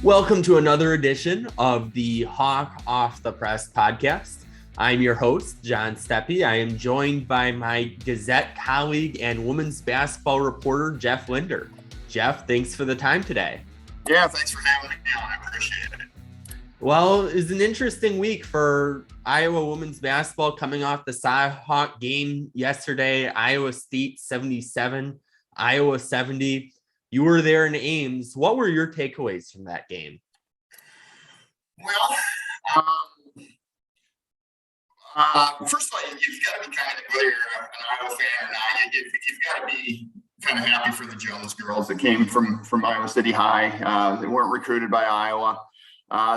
Welcome to another edition of the Hawk Off the Press podcast. I'm your host, John Steppe. I am joined by my Gazette colleague and women's basketball reporter, Jeff Linder. Jeff, thanks for the time today. Yeah, thanks for having me on. I appreciate it. Well, it's an interesting week for Iowa women's basketball coming off the Cyhawk game yesterday. Iowa State 77, Iowa 70. You were there in Ames. What were your takeaways from that game? Well, first of all, you've got to be kind of, whether you're an Iowa fan or not, you've got to be kind of happy for the Jones girls that came from Iowa City High. They weren't recruited by Iowa.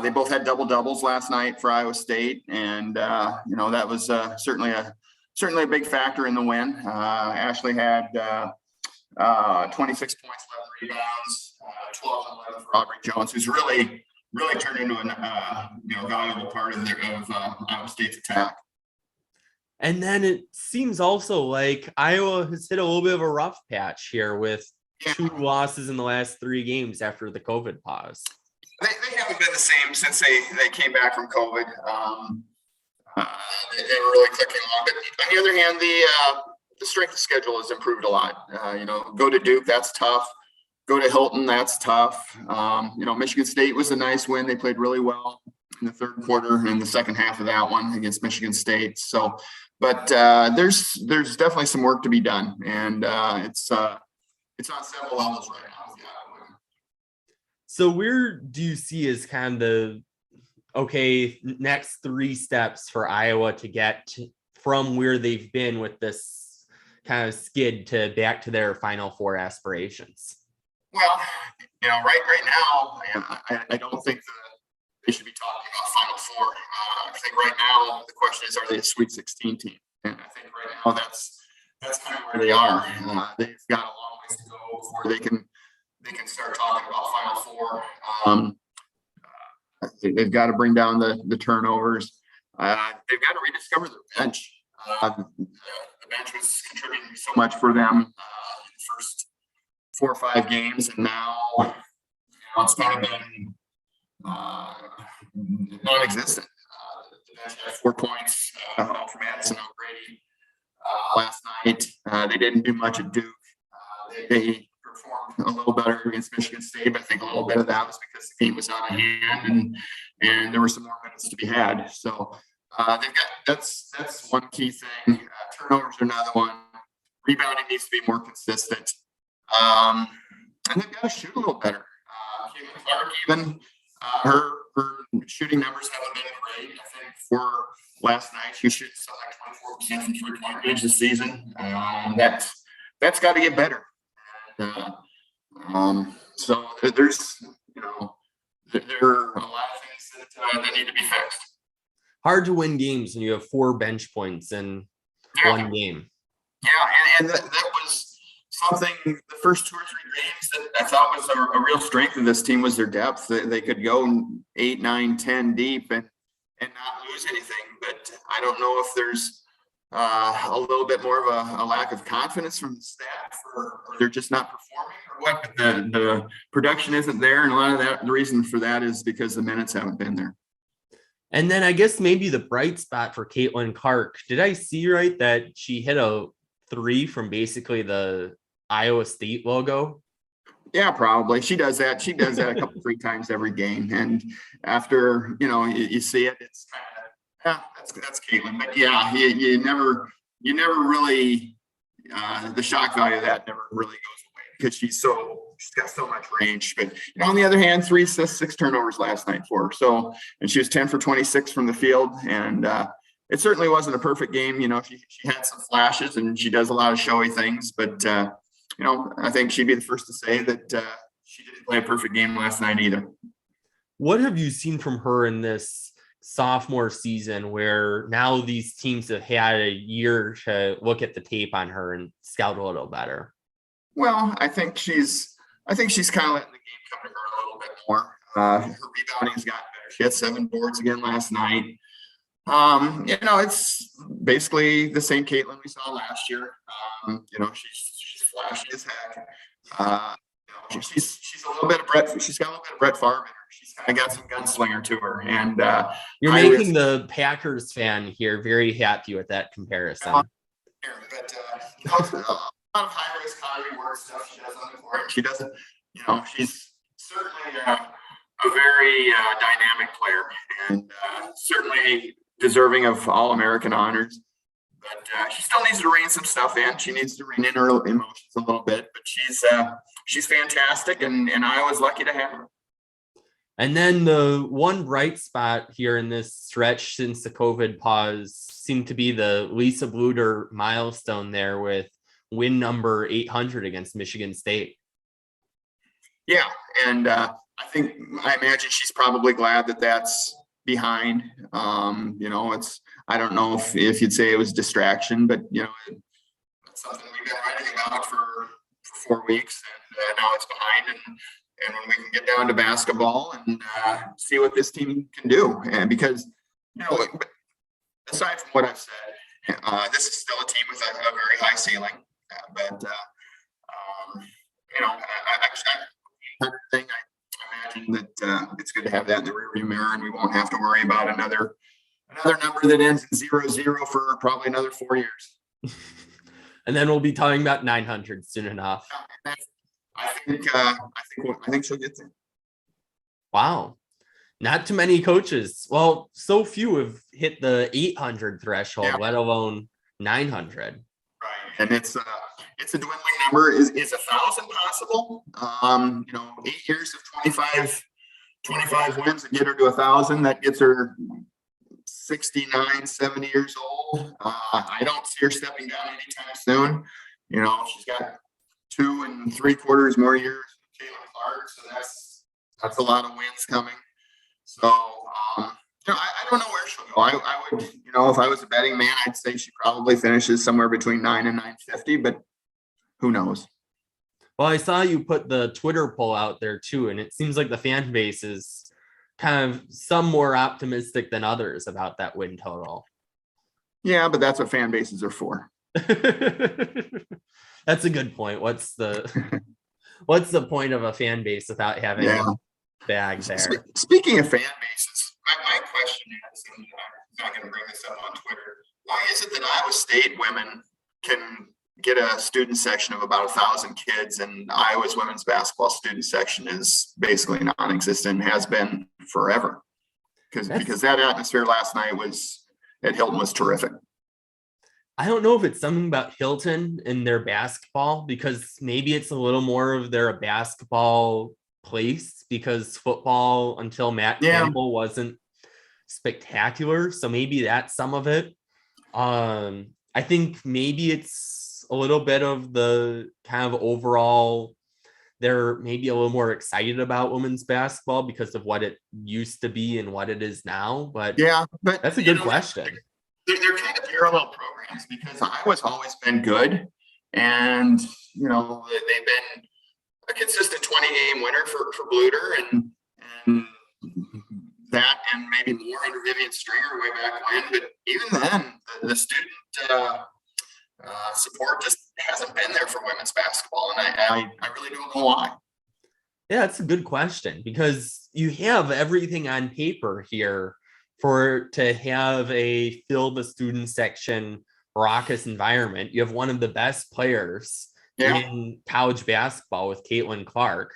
They both had double doubles last night for Iowa State, and that was certainly a big factor in the win. Ashley had 26 points, 11 rebounds, 12 and 11 for Aubrey Jones, who's really turned into a valuable part of Iowa State's attack. And then it seems also like Iowa has hit a little bit of a rough patch here with two losses in the last three games after the COVID pause. They haven't been the same since they came back from COVID. They were really clicking along. But on the other hand, the strength of schedule has improved a lot. Go to Duke, that's tough. Go to Hilton, that's tough. Michigan State was a nice win. They played really well in the third quarter and in the second half of that one against Michigan State. So, but there's definitely some work to be done, and it's on several levels right now. So where do you see as kind of the next three steps for Iowa to get from where they've been with this kind of skid to back to their Final Four aspirations? Well, right now, I don't think they should be talking about Final Four. I think right now the question is, are they a Sweet 16 team? And I think right now that's kind of where they are. They've got a long ways to go before they can start talking about Final Four. They've got to bring down the turnovers. They've got to rediscover their bench. The bench was contributing so much for them in the first 4 or 5 games, and now it's kind of been non-existent. The bench had 4 points from Addison O'Grady last night. They didn't do much at Duke. They performed a little better against Michigan State, but I think a little bit of that was because the game was out of hand and there were some more minutes to be had. So that's one key thing. Turnovers are another one. Rebounding needs to be more consistent. And they've got to shoot a little better. Caitlin Clark, even her shooting numbers haven't been great. I think for last night, she shoots like 24% from 3-point range this season. That's got to get better. So there's there are a lot of things that need to be fixed. Hard to win games when you have 4 bench points in one game. Yeah, and that was something, the first 2 or 3 games that I thought was a real strength of this team was their depth. They could go 8, 9, 10 deep and not lose anything. But I don't know if there's a little bit more of a lack of confidence from the staff, or they're just not performing, or what. But the production isn't there, and a lot of that, the reason for that is because the minutes haven't been there. And then I guess maybe the bright spot for Caitlin Clark, did I see right that she hit a 3 from basically the Iowa State logo? Yeah, probably. She does that. She does that a couple 3 times every game, and after you see it, it's kind of, that's Caitlin. But yeah, you never really the shock value of that never really goes away because she's got so much range. But on the other hand, 3 assists, 6 turnovers last night for her. So, and she was 10 for 26 from the field, and it certainly wasn't a perfect game. She had some flashes and she does a lot of showy things, but I think she'd be the first to say that she didn't play a perfect game last night either. What have you seen from her in this sophomore season, where now these teams have had a year to look at the tape on her and scout a little better? Well, I think she's kind of letting the game come to her a little bit more. Her rebounding's gotten better. She had 7 boards again last night. It's basically the same Caitlin we saw last year. She's flashy as heck. She's a little bit of Brett. She's got a little bit of Brett Favre in her. She's kind of got some gunslinger to her, and You're making the Packers fan here very happy with that comparison. But a lot of high risk, high reward stuff she does on the court. She doesn't, she's certainly a very dynamic player, and certainly deserving of All-American honors. But she still needs to rein some stuff in. She needs to rein in her emotions a little bit. But she's fantastic, and I was lucky to have her. And then the one bright spot here in this stretch since the COVID pause seemed to be the Lisa Bluder milestone there with win number 800 against Michigan State. Yeah, and I imagine she's probably glad that that's behind. I don't know if you'd say it was distraction, but it's something we've been writing about for 4 weeks, and now it's behind. And when we can get down to basketball and see what this team can do, and because aside from what I've said, this is still a team with a very high ceiling. I imagine that it's good to have that in the rearview mirror, and we won't have to worry about another number that ends in 0-0 for probably another 4 years. And then we'll be talking about 900 soon enough. I think she'll get there. Wow. Not too many coaches. Well, so few have hit the 800 threshold, let alone 900. Right. And it's a dwindling number. Is 1,000 possible? 8 years of 25 wins to get her to 1,000. That gets her 69, 70 years old. I don't see her stepping down anytime soon. She's got 2 3/4 more years with Caitlin Clark, so that's a lot of wins coming. So I don't know where she'll go. I would, if I was a betting man, I'd say she probably finishes somewhere between 9 and 950, but who knows? Well, I saw you put the Twitter poll out there too, and it seems like the fan base is kind of some more optimistic than others about that win total. Yeah, but that's what fan bases are for. That's a good point. What's the point of a fan base without having a bag there? Speaking of fan bases, my question is, and I'm not going to bring this up on Twitter, why is it that Iowa State women can get a student section of about 1,000 kids, and Iowa's women's basketball student section is basically non-existent and has been forever? Because that atmosphere last night at Hilton was terrific. I don't know if it's something about Hilton and their basketball, because maybe it's a little more of their basketball place, because football until Matt Campbell wasn't spectacular. So maybe that's some of it. I think maybe it's a little bit of the kind of overall, they're maybe a little more excited about women's basketball because of what it used to be and what it is now. But that's a good question. They're kind of parallel programs, because Iowa's always been good, and they've been a consistent 20-game winner for Bluder, and that, and maybe more under Vivian Stringer way back when. But even then, the student support just hasn't been there for women's basketball, and I really don't know why. Yeah, that's a good question, because you have everything on paper here to have a fill the student section raucous environment. You have one of the best players in college basketball with Caitlin Clark.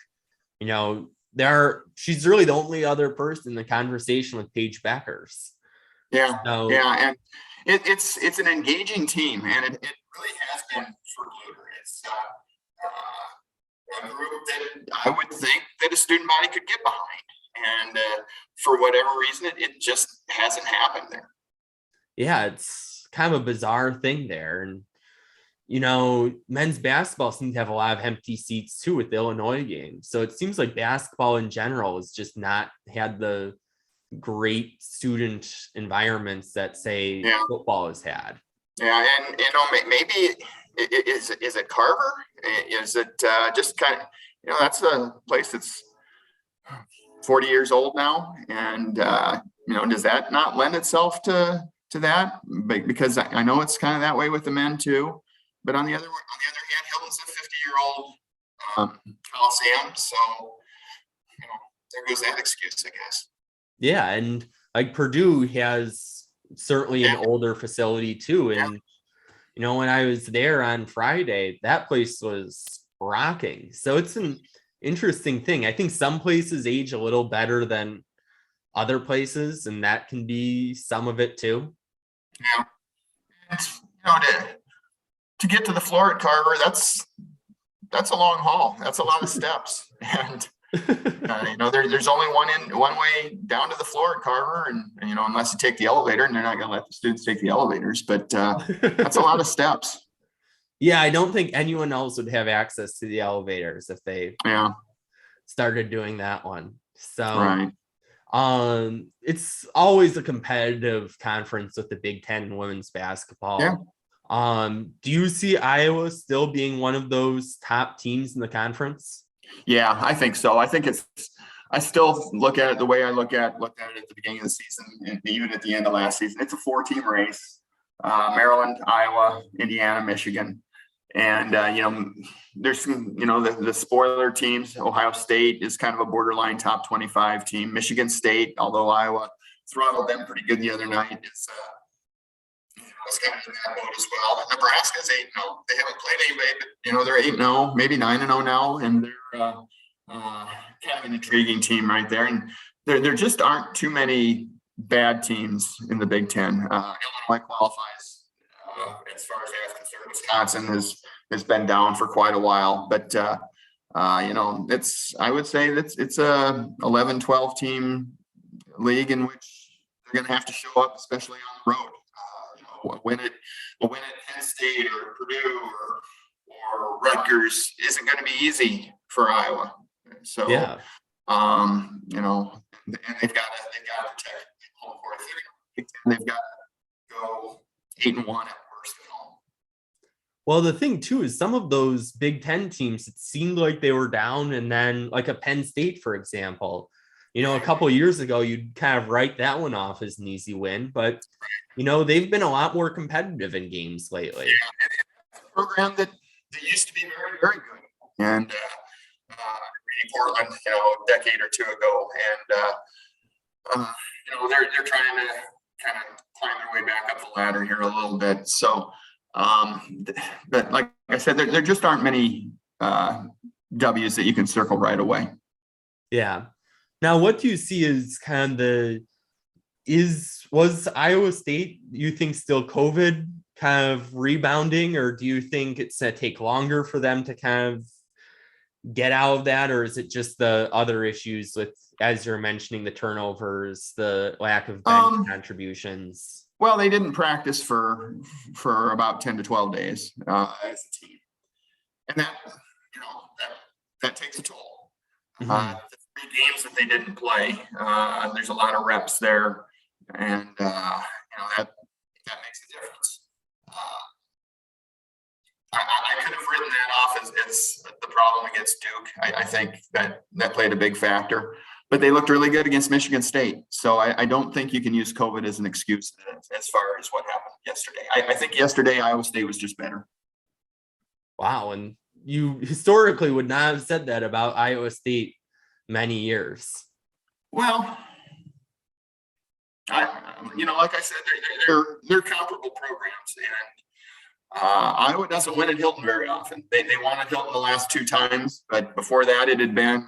She's really the only other person in the conversation with Paige Beckers. And it's an engaging team, and it really has been for Bluder. It's a group that I would think that a student body could get behind. And for whatever reason, it just hasn't happened there. Yeah, it's kind of a bizarre thing there. And, men's basketball seems to have a lot of empty seats too with the Illinois game. So it seems like basketball in general has just not had the great student environments that, say, football has had. Yeah, and maybe is it Carver? Is it just kind of, that's a place that's 40 years old now, and does that not lend itself to that? Because I know it's kind of that way with the men too. But on the other hand, Hilton's a 50-year-old Coliseum. So, there goes that excuse, I guess. Yeah, and like Purdue has certainly an Yeah. older facility too. And when I was there on Friday, that place was rocking. So it's an interesting thing. I think some places age a little better than other places, and that can be some of it too. Yeah. It's, to get to the floor at Carver, that's a long haul. That's a lot of steps. And there's only one way down to the floor at Carver, and unless you take the elevator, and they're not going to let the students take the elevators, but that's a lot of steps. Yeah, I don't think anyone else would have access to the elevators if they started doing that one. So right. It's always a competitive conference with the Big Ten women's basketball. Yeah. Do you see Iowa still being one of those top teams in the conference? Yeah, I think so. I think I still look at it the way I looked at it at the beginning of the season and even at the end of last season. It's a 4-team race. Maryland, Iowa, Indiana, Michigan. And, there's some, the spoiler teams. Ohio State is kind of a borderline top 25 team. Michigan State, although Iowa throttled them pretty good the other night, it's kind of in that boat as well. And Nebraska's 8-0. They haven't played anybody, but they're 8-0, maybe 9-0 now, and they're kind of an intriguing team right there. And there just aren't too many bad teams in the Big Ten. Illinois qualifies as far as that's concerned. Wisconsin has been down for quite a while, but I would say it's a 11-12 team league in which they're going to have to show up, especially on the road. Win it at Penn State or Purdue or Rutgers isn't going to be easy for Iowa. So, and they've got to protect home court. They've got to go 8-1 at worst. Well, the thing too is some of those Big Ten teams, it seemed like they were down, and then like a Penn State, for example, a couple of years ago, you'd kind of write that one off as an easy win, but they've been a lot more competitive in games lately. Yeah, it's a program that used to be very, very good, and Portland, a decade or two ago, and they're trying to kind of climb their way back up the ladder here a little bit. So, but like I said, there just aren't many W's that you can circle right away. Yeah. Now, what do you see as kind of was Iowa State, you think, still COVID kind of rebounding, or do you think it's going to take longer for them to kind of get out of that, or is it just the other issues with, as you're mentioning, the turnovers, the lack of bench contributions? Well, they didn't practice for about 10 to 12 days as a team, and that takes a toll. Mm-hmm. The 3 games that they didn't play, there's a lot of reps there, and that makes a difference. I could have written that off as the problem against Duke. I think that played a big factor, but they looked really good against Michigan State. So I don't think you can use COVID as an excuse as far as what happened yesterday. I think yesterday Iowa State was just better. Wow. And you historically would not have said that about Iowa State many years. Well, like I said, they're comparable programs, and Iowa doesn't win at Hilton very often. They won at Hilton the last 2 times, but before that, it had been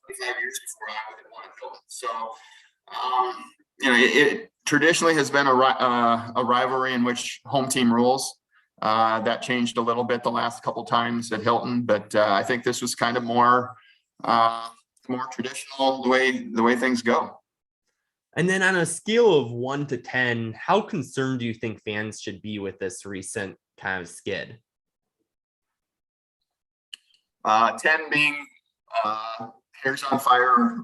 25 years before Iowa had won at Hilton. So, it traditionally has been a rivalry in which home team rules. That changed a little bit the last couple times at Hilton, but I think this was kind of more traditional the way things go. And then on a scale of 1 to 10, how concerned do you think fans should be with this recent kind of skid? 10 being hairs on fire.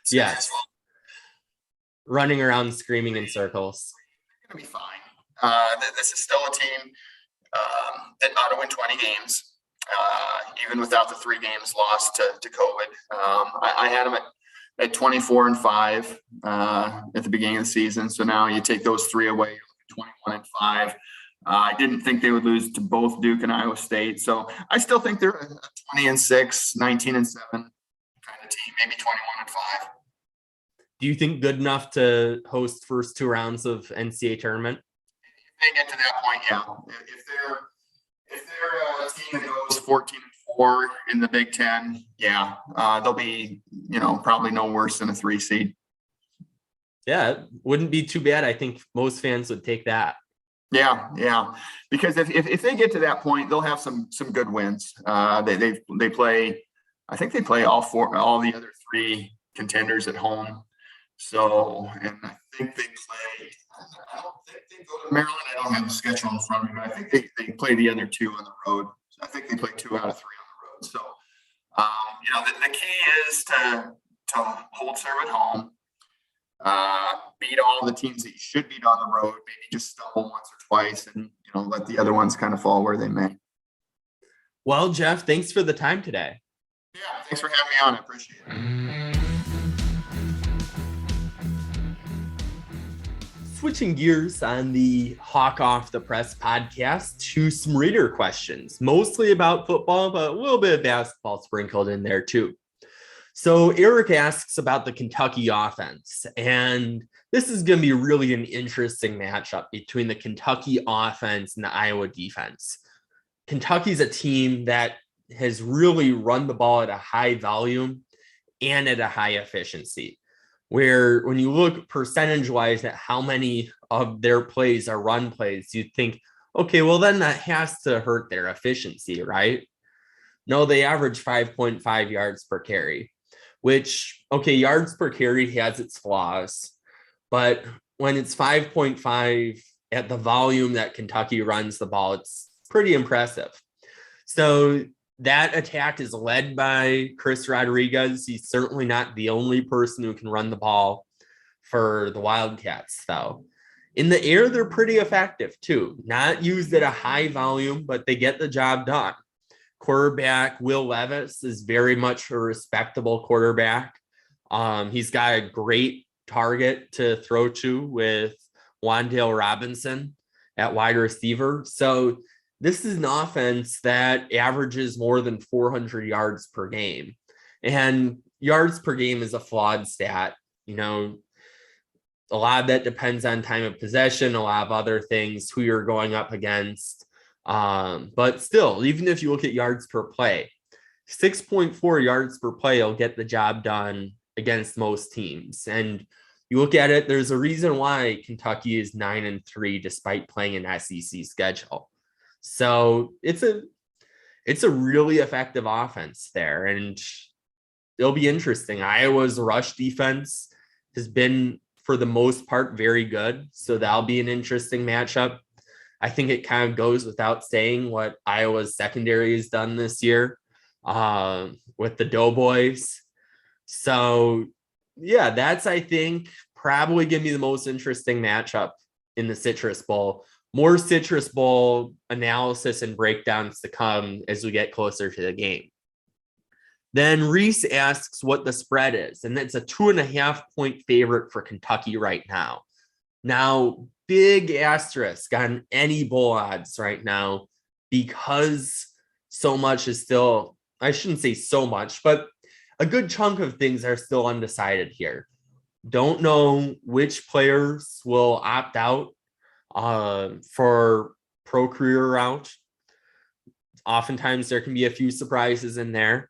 Yes. Running around screaming in circles. It's going to be fine. This is still a team that ought to win 20 games, even without the 3 games lost to COVID. I had them at 24-5 at the beginning of the season. So now you take those 3 away, 21-5. I didn't think they would lose to both Duke and Iowa State. So I still think they're a 20-6, 19-7 kind of team, maybe 21-5. Do you think good enough to host first two rounds of NCAA tournament? If they get to that point, yeah. If they're a team that goes 14-4 in the Big Ten, yeah, they'll be, probably no worse than a 3 seed. Yeah, it wouldn't be too bad. I think most fans would take that. Yeah. Because if they get to that point, they'll have some good wins. They play, I think they play all the other 3 contenders at home. So, and I think they play. I don't think they go to Maryland. I don't have the schedule in front of me, but I think they play the other 2 on the road. I think they play 2 out of 3 on the road. So, the key is to hold serve at home. Beat all the teams that you should beat on the road, maybe just stumble once or twice and, let the other ones kind of fall where they may. Well, Jeff, thanks for the time today. Yeah, thanks for having me on. I appreciate it. Switching gears on the Hawk Off the Press podcast to some reader questions, mostly about football, but a little bit of basketball sprinkled in there too. So Eric asks about the Kentucky offense, and this is going to be really an interesting matchup between the Kentucky offense and the Iowa defense. Kentucky's a team that has really run the ball at a high volume and at a high efficiency, where when you look percentage-wise at how many of their plays are run plays, you think, okay, well, then that has to hurt their efficiency, right? No, they average 5.5 yards per carry. Which, okay, yards per carry has its flaws, but when it's 5.5 at the volume that Kentucky runs the ball, it's pretty impressive. So that attack is led by Chris Rodriguez. He's certainly not the only person who can run the ball for the Wildcats, though. In the air, they're pretty effective, too. Not used at a high volume, but they get the job done. Quarterback Will Levis is very much a respectable quarterback. He's got a great target to throw to with Wan'Dale Robinson at wide receiver. So this is an offense that averages more than 400 yards per game. And yards per game is a flawed stat. A lot of that depends on time of possession, a lot of other things, who you're going up against. But still, even if you look at yards per play, 6.4 yards per play will get the job done against most teams. And you look at it, there's a reason why Kentucky is 9-3 despite playing an SEC schedule. So it's a really effective offense there, and it'll be interesting. Iowa's rush defense has been, for the most part, very good. So that'll be an interesting matchup. I think it kind of goes without saying what Iowa's secondary has done this year with the Doughboys. So, yeah, that's, I think, probably going to be the most interesting matchup in the Citrus Bowl. More Citrus Bowl analysis and breakdowns to come as we get closer to the game. Then Reese asks what the spread is, and it's a 2.5-point favorite for Kentucky right now. Now, big asterisk on any bowl odds right now, because so much is still, I shouldn't say so much, but a good chunk of things are still undecided here. Don't know which players will opt out for pro career route. Oftentimes there can be a few surprises in there.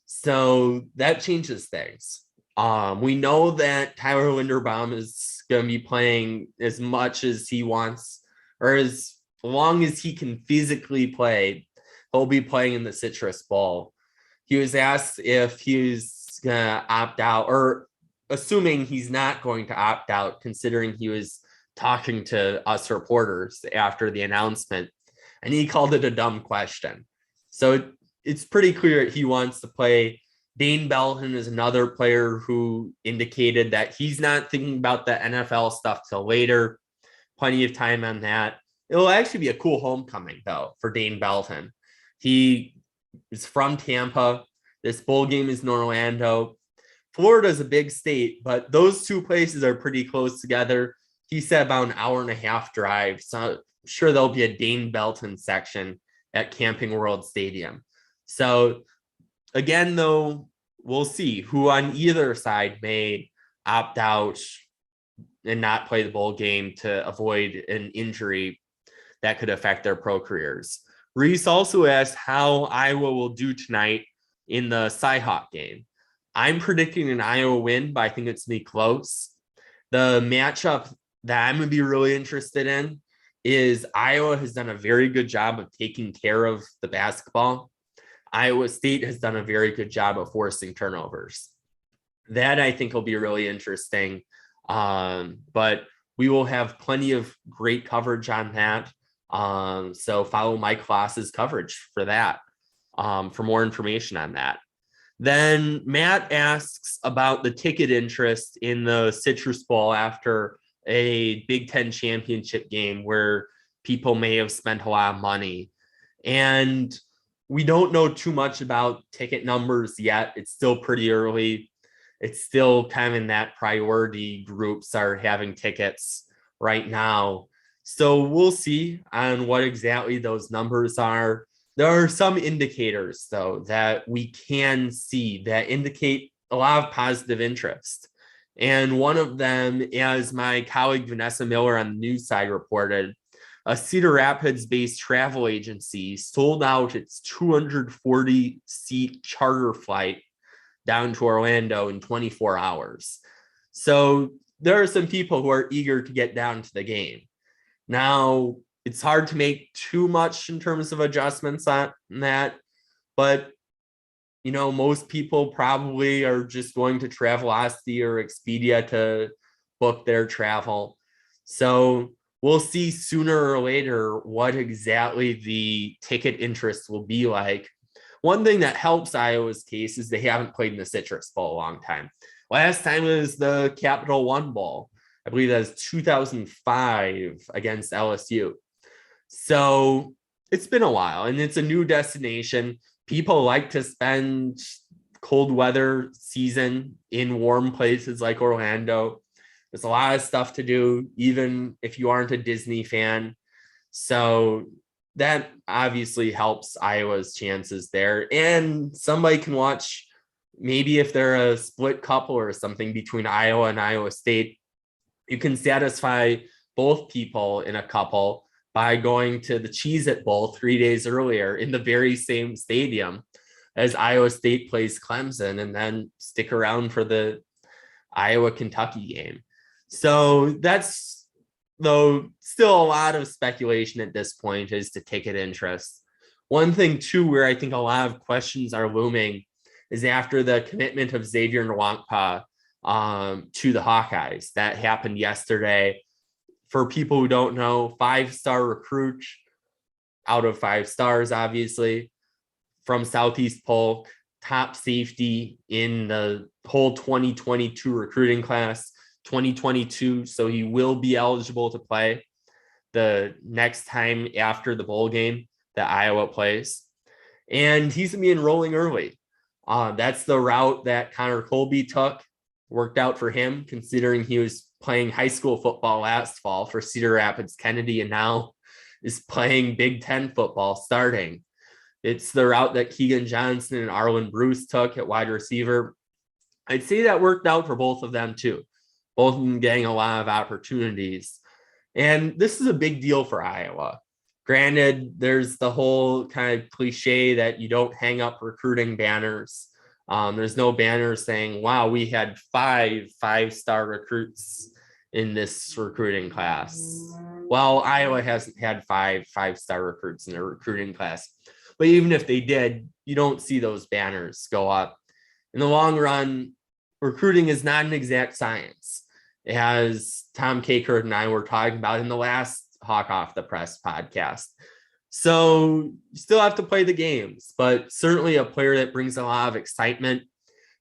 So that changes things. We know that Tyler Linderbaum is going to be playing as much as he wants, or as long as he can physically play, he'll be playing in the Citrus Bowl. He was asked if he's going to opt out, or assuming he's not going to opt out, considering he was talking to us reporters after the announcement, and he called it a dumb question. So it's pretty clear he wants to play. Dane Belton is another player who indicated that he's not thinking about the NFL stuff till later. Plenty of time on that. It'll actually be a cool homecoming, though, for Dane Belton. He is from Tampa. This bowl game is in Orlando. Florida's a big state, but those two places are pretty close together. He said about an hour and a half drive. So sure there'll be a Dane Belton section at Camping World Stadium. So again, though, we'll see who on either side may opt out and not play the bowl game to avoid an injury that could affect their pro careers. Reese also asked how Iowa will do tonight in the Cyhawk game. I'm predicting an Iowa win, but I think it's going to be close. The matchup that I'm going to be really interested in is Iowa has done a very good job of taking care of the basketball. Iowa State has done a very good job of forcing turnovers. That I think will be really interesting. But we will have plenty of great coverage on that. So follow Mike Kloss's coverage for that, for more information on that. Then Matt asks about the ticket interest in the Citrus Bowl after a Big Ten championship game where people may have spent a lot of money. And we don't know too much about ticket numbers yet. It's still pretty early. It's still kind of in that priority groups are having tickets right now. So we'll see on what exactly those numbers are. There are some indicators, though, that we can see that indicate a lot of positive interest. And one of them, as my colleague Vanessa Miller on the news side reported, a Cedar Rapids-based travel agency sold out its 240-seat charter flight down to Orlando in 24 hours. So there are some people who are eager to get down to the game. Now, it's hard to make too much in terms of adjustments on that, but most people probably are just going to Travelocity or Expedia to book their travel. So we'll see sooner or later what exactly the ticket interest will be like. One thing that helps Iowa's case is they haven't played in the Citrus Bowl a long time. Last time was the Capital One Bowl. I believe that was 2005 against LSU. So it's been a while, and it's a new destination. People like to spend cold weather season in warm places like Orlando. There's a lot of stuff to do, even if you aren't a Disney fan. So that obviously helps Iowa's chances there. And somebody can watch, maybe if they're a split couple or something between Iowa and Iowa State, you can satisfy both people in a couple by going to the Cheez-It Bowl 3 days earlier in the very same stadium as Iowa State plays Clemson, and then stick around for the Iowa-Kentucky game. So that's, though, still a lot of speculation at this point as to ticket interest. One thing, too, where I think a lot of questions are looming is after the commitment of Xavier Nwankpa to the Hawkeyes. That happened yesterday. For people who don't know, 5-star recruit out of 5 stars, obviously, from Southeast Polk, top safety in the whole 2022 recruiting class, 2022. So he will be eligible to play the next time after the bowl game that Iowa plays. And he's going to be enrolling early. That's the route that Connor Colby took. Worked out for him, considering he was playing high school football last fall for Cedar Rapids Kennedy and now is playing Big Ten football starting. It's the route that Keegan Johnson and Arlen Bruce took at wide receiver. I'd say that worked out for both of them too. Both of them getting a lot of opportunities. And this is a big deal for Iowa. Granted, there's the whole kind of cliche that you don't hang up recruiting banners. There's no banner saying, wow, we had 5-star recruits in this recruiting class. Well, Iowa hasn't had 5-star recruits in their recruiting class. But even if they did, you don't see those banners go up. In the long run, recruiting is not an exact science. As Tom Kakert and I were talking about in the last Hawk Off the Press podcast. So you still have to play the games, but certainly a player that brings a lot of excitement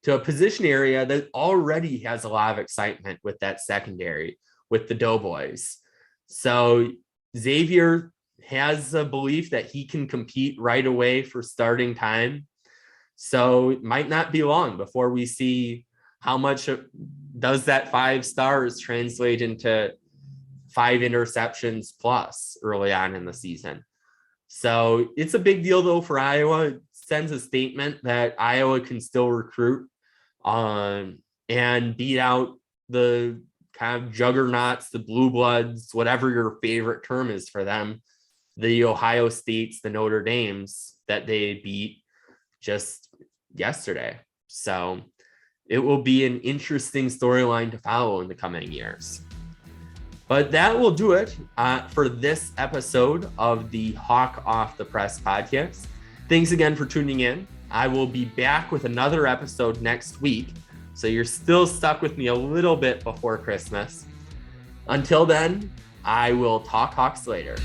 to a position area that already has a lot of excitement with that secondary, with the Doughboys. So Xavier has a belief that he can compete right away for starting time. So it might not be long before we see how much does that 5 stars translate into 5 interceptions plus early on in the season. So it's a big deal though for Iowa. It sends a statement that Iowa can still recruit and beat out the kind of juggernauts, the blue bloods, whatever your favorite term is for them, the Ohio States, the Notre Dames that they beat just yesterday. So it will be an interesting storyline to follow in the coming years. But that will do it for this episode of the Hawk Off the Press podcast. Thanks again for tuning in. I will be back with another episode next week, so you're still stuck with me a little bit before Christmas. Until then, I will talk Hawks later.